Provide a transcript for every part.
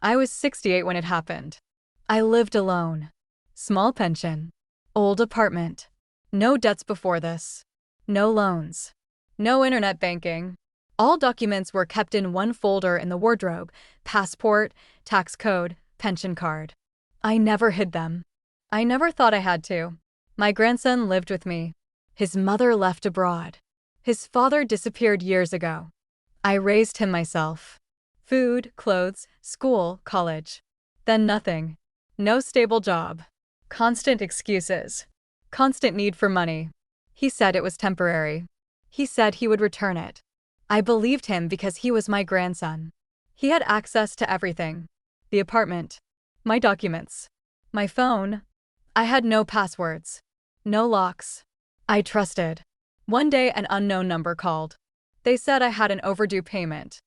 I was 68 when it happened. I lived alone. Small pension. Old apartment. No debts before this. No loans. No internet banking. All documents were kept in one folder in the wardrobe: passport, tax code, pension card. I never hid them. I never thought I had to. My grandson lived with me. His mother left abroad. His father disappeared years ago. I raised him myself. Food, clothes, school, college. Then nothing. No stable job. Constant excuses. Constant need for money. He said it was temporary. He said he would return it. I believed him because he was my grandson. He had access to everything. The apartment. My documents. My phone. I had no passwords. No locks. I trusted. One day an unknown number called. They said I had an overdue payment.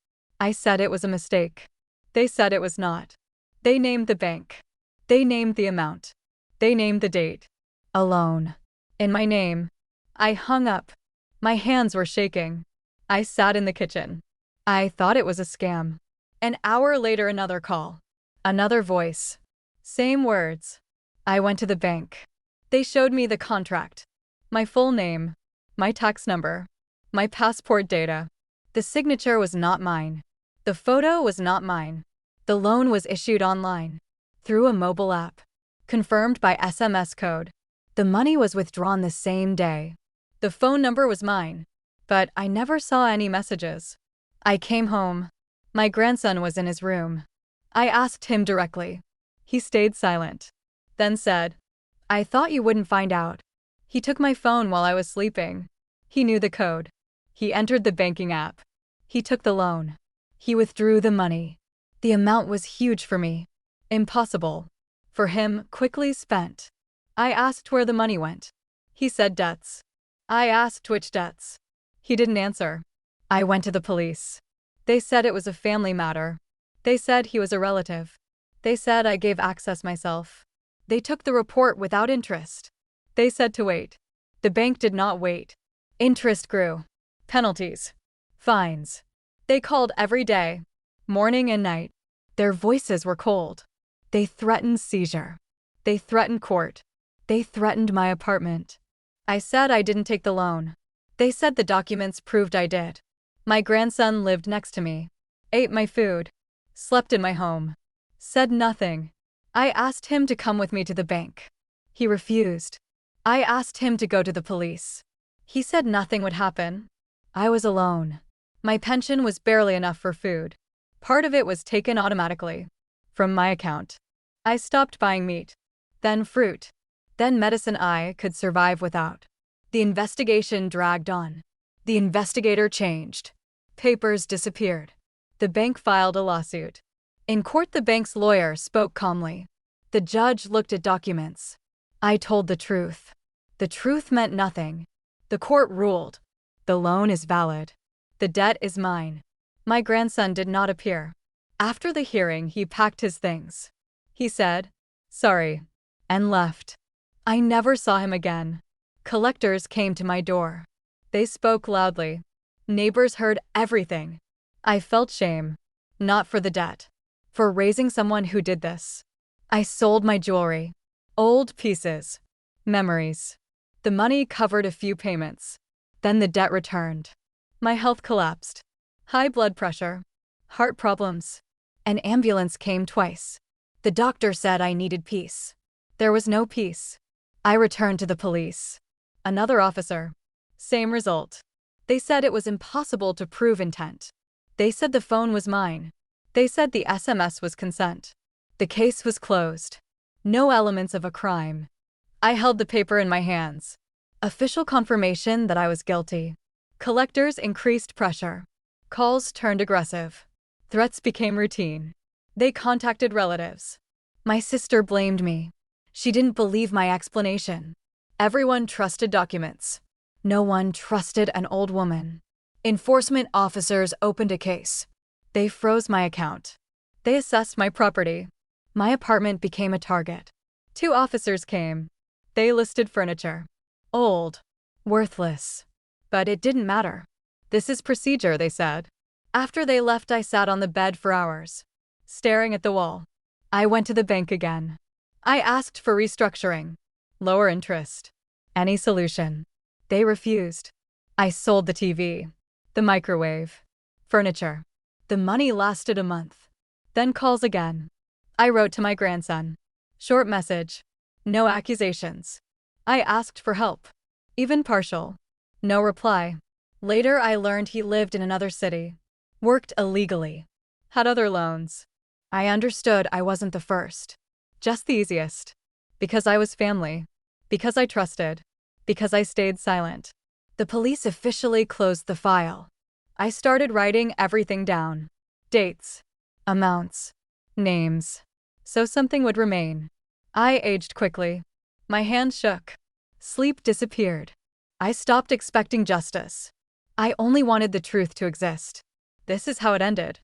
I said it was a mistake. They said it was not. They named the bank. They named the amount. They named the date. A loan. In my name. I hung up. My hands were shaking. I sat in the kitchen. I thought it was a scam. An hour later, another call. Another voice. Same words. I went to the bank. They showed me the contract. My full name. My tax number. My passport data. The signature was not mine. The photo was not mine. The loan was issued online. Through a mobile app. Confirmed by SMS code. The money was withdrawn the same day. The phone number was mine. But I never saw any messages. I came home. My grandson was in his room. I asked him directly. He stayed silent. Then said, "I thought you wouldn't find out." He took my phone while I was sleeping. He knew the code. He entered the banking app. He took the loan. He withdrew the money. The amount was huge for me. Impossible. For him, quickly spent. I asked where the money went. He said debts. I asked which debts. He didn't answer. I went to the police. They said it was a family matter. They said he was a relative. They said I gave access myself. They took the report without interest. They said to wait. The bank did not wait. Interest grew. Penalties. Fines. They called every day. Morning and night. Their voices were cold. They threatened seizure. They threatened court. They threatened my apartment. I said I didn't take the loan. They said the documents proved I did. My grandson lived next to me. Ate my food. Slept in my home. Said nothing. I asked him to come with me to the bank. He refused. I asked him to go to the police. He said nothing would happen. I was alone. My pension was barely enough for food. Part of it was taken automatically. From my account. I stopped buying meat. Then fruit. Then medicine I could survive without. The investigation dragged on. The investigator changed. Papers disappeared. The bank filed a lawsuit. In court, the bank's lawyer spoke calmly. The judge looked at documents. I told the truth. The truth meant nothing. The court ruled. The loan is valid. The debt is mine. My grandson did not appear. After the hearing, he packed his things. He said, "Sorry," and left. I never saw him again. Collectors came to my door. They spoke loudly. Neighbors heard everything. I felt shame. Not for the debt. For raising someone who did this. I sold my jewelry. Old pieces. Memories. The money covered a few payments. Then the debt returned. My health collapsed. High blood pressure. Heart problems. An ambulance came twice. The doctor said I needed peace. There was no peace. I returned to the police. Another officer. Same result. They said it was impossible to prove intent. They said the phone was mine. They said the SMS was consent. The case was closed. No elements of a crime. I held the paper in my hands. Official confirmation that I was guilty. Collectors increased pressure. Calls turned aggressive. Threats became routine. They contacted relatives. My sister blamed me. She didn't believe my explanation. Everyone trusted documents. No one trusted an old woman. Enforcement officers opened a case. They froze my account. They assessed my property. My apartment became a target. 2 officers came. They listed furniture. Old. Worthless. But it didn't matter. This is procedure, they said. After they left, I sat on the bed for hours. staring at the wall. I went to the bank again. I asked for restructuring, lower interest, any solution. They refused. I sold the TV, the microwave, furniture. The money lasted a month. Then calls again. I wrote to my grandson. Short message. No accusations. I asked for help, even partial. No reply. Later, I learned he lived in another city, worked illegally, had other loans. I understood I wasn't the first, just the easiest. Because I was family. Because I trusted. Because I stayed silent. The police officially closed the file. I started writing everything down. Dates, amounts, names. So something would remain. I aged quickly. My hands shook. Sleep disappeared. I stopped expecting justice. I only wanted the truth to exist. This is how it ended.